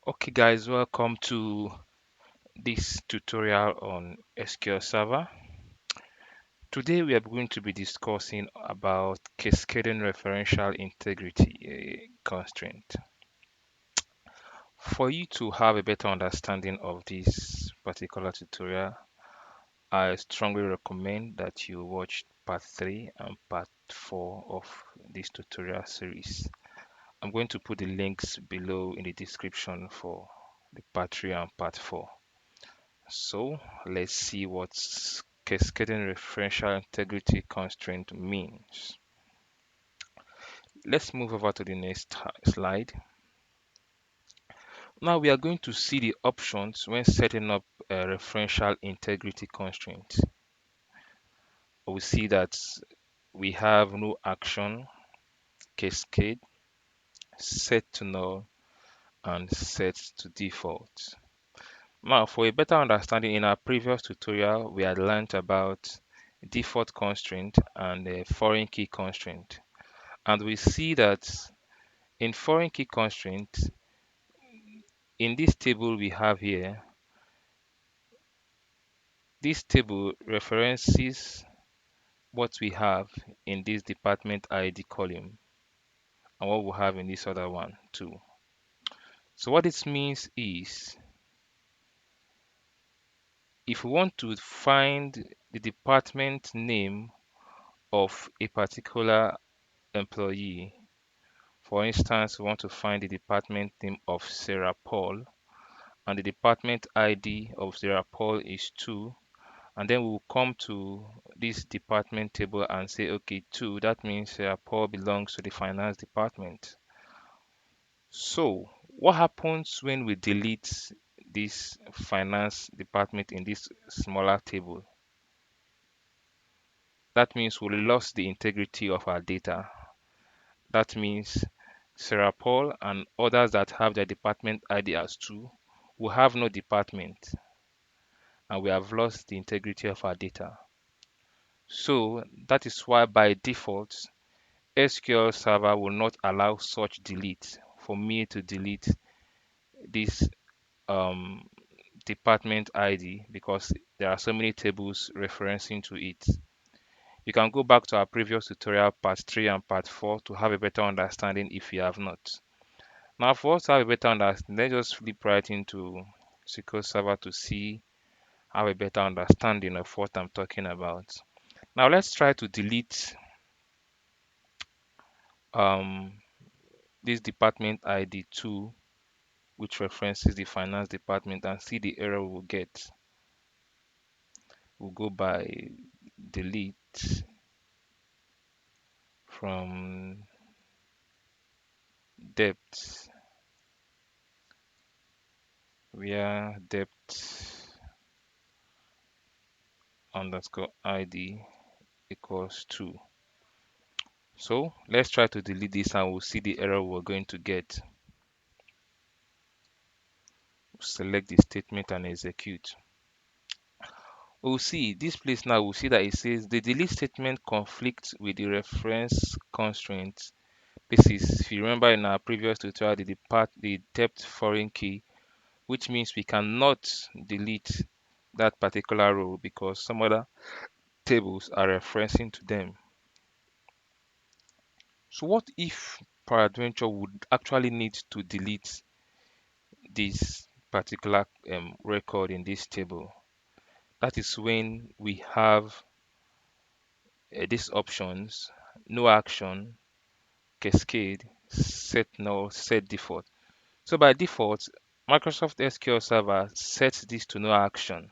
Okay guys, welcome to this tutorial on SQL Server. Today we are going to be discussing about cascading referential integrity constraint. For you to have a better understanding of this particular tutorial, I strongly recommend that you watch part 3 and part 4 of this tutorial series. I'm going to put the links below in the description for the part 3 and part 4. So let's see what cascading referential integrity constraint means. Let's move over to the next slide. Now we are going to see the options when setting up a referential integrity constraint. We see that we have no action, cascade, set to null, and set to default. Now, for a better understanding, in our previous tutorial, we had learned about default constraint and a foreign key constraint. And we see that in foreign key constraint, in this table we have here, this table references what we have in this department ID column and what we have in this other one too. So what this means is if we want to find the department name of a particular employee, for instance, we want to find the department name of Sarah Paul, and the department ID of Sarah Paul is 2, and then we'll come to this department table and say, okay, 2, that means Sarah Paul belongs to the finance department. So what happens when we delete this finance department in this smaller table? That means we lost the integrity of our data. That means Sarah Paul and others that have their department ID as 2 will have no department, and we have lost the integrity of our data. So that is why by default, SQL Server will not allow such delete for me to delete this um, department ID because there are so many tables referencing to it. You can go back to our previous tutorial part 3 and part 4 to have a better understanding if you have not. Now for us to have a better understanding, let's just flip right into SQL Server to see have a better understanding of what I'm talking about. Now let's try to delete um, this department ID 2, which references the finance department, and see the error we'll get. We'll go by delete from depth where depth underscore ID equals 2. So let's try to delete this and we'll see the error we're going to get. Select the statement and execute. We'll see this place now. We'll see that it says the delete statement conflicts with the reference constraint. This is, if you remember in our previous tutorial, the depth foreign key, which means we cannot delete that particular row because some other tables are referencing to them. So what if peradventure would actually need to delete this particular record in this table? That is when we have these options: no action, cascade, set null, set default. So by default, Microsoft SQL Server sets this to no action.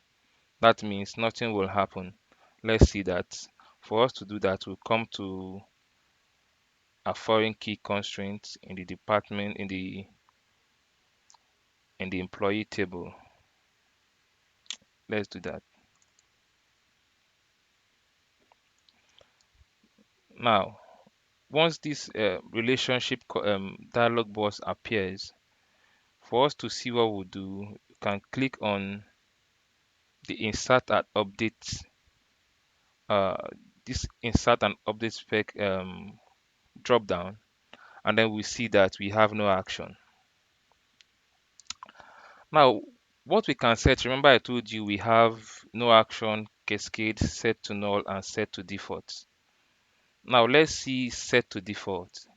That means nothing will happen. Let's see that. For us to do that, we'll come to a foreign key constraint in the department in the employee table. Let's do that. Now, once this relationship dialog box appears, for us to see what we'll do, you can click on the insert and update uh, this insert and update spec drop down, and then we see that we have no action. Now, what we can set, remember I told you we have no action, cascade, set to null, and set to default. Now let's see set to default.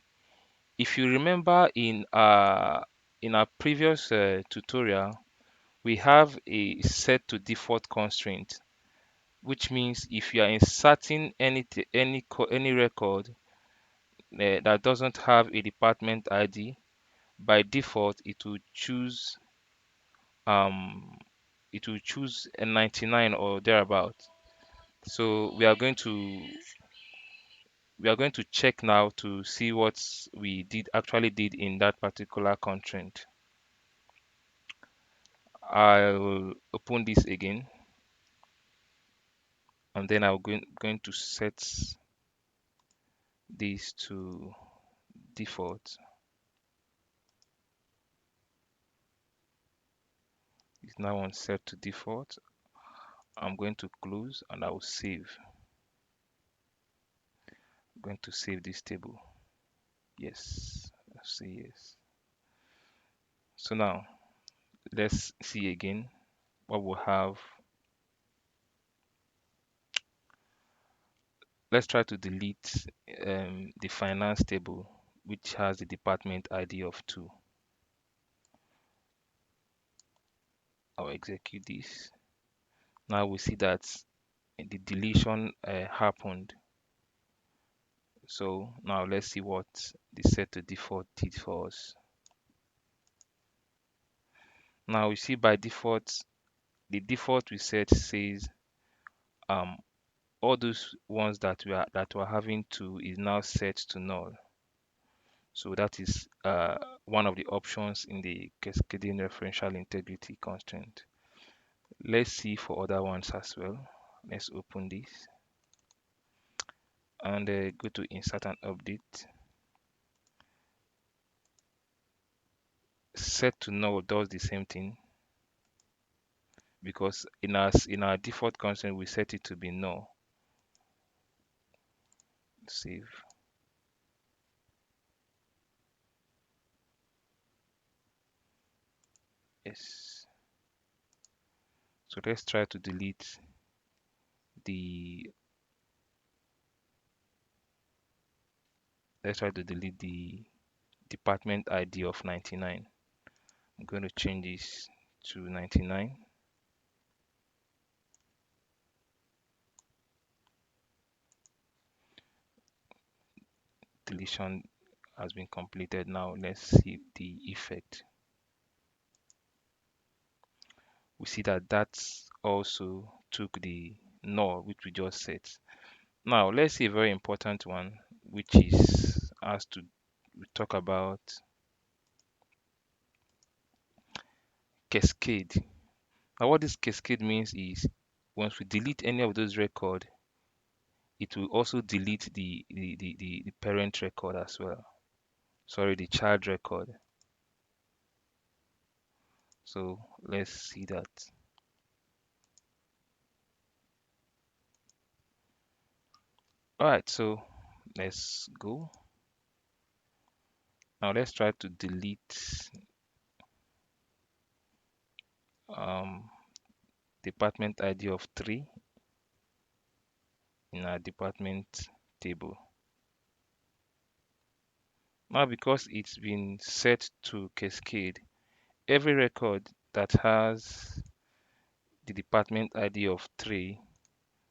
If you remember in our previous tutorial, we have a set to default constraint, which means if you are inserting any record that doesn't have a department ID, by default um, it will choose a 99 or thereabout. So we are going to check now to see what we actually did in that particular constraint. I will open this again, and then I'm going to set this to default. It's now on set to default. I'm going to close and I will save. I'm going to save this table. Yes, let's say yes. So now let's see again what we'll have. Let's try to delete the finance table, which has the department ID of 2. I'll execute this. Now we see that the deletion happened. So now let's see what the set to default did for us. Now we see by default, the default we set says um, all those ones that we're having to is now set to null. So that is one of the options in the cascading referential integrity constraint. Let's see for other ones as well. Let's open this and go to insert and update. Set to null does the same thing, because in our default constraint we set it to be null. Save. Yes. So let's try to delete the department ID of 99. I'm going to change this to 99. Deletion has been completed. Now let's see the effect. We see that that's also took the null which we just set. Now let's see a very important one, which is has to talk about cascade. Now what this cascade means is once we delete any of those records, it will also delete the parent record as well. Sorry, the child record. So let's see that. All right, so let's go. Now let's try to delete department ID of 3 in our department table. Now because it's been set to cascade, every record that has the department ID of 3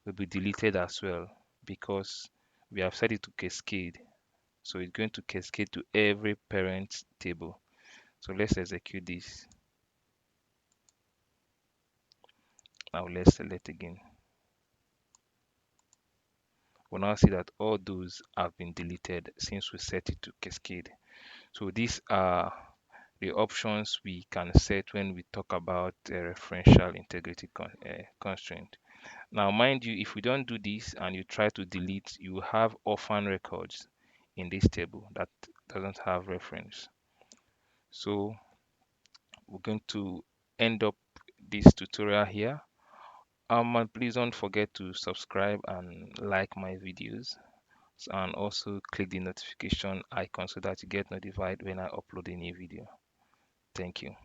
will be deleted as well, because we have set it to cascade. So it's going to cascade to every parent table. So let's execute this. Now let's select again. We'll now see that all those have been deleted since we set it to cascade. So these are the options we can set when we talk about referential integrity constraint. Now, mind you, if we don't do this and you try to delete, you have orphan records in this table that doesn't have reference. So we're going to end up this tutorial here. And please don't forget to subscribe and like my videos, and also click the notification icon so that you get notified when I upload a new video. Thank you.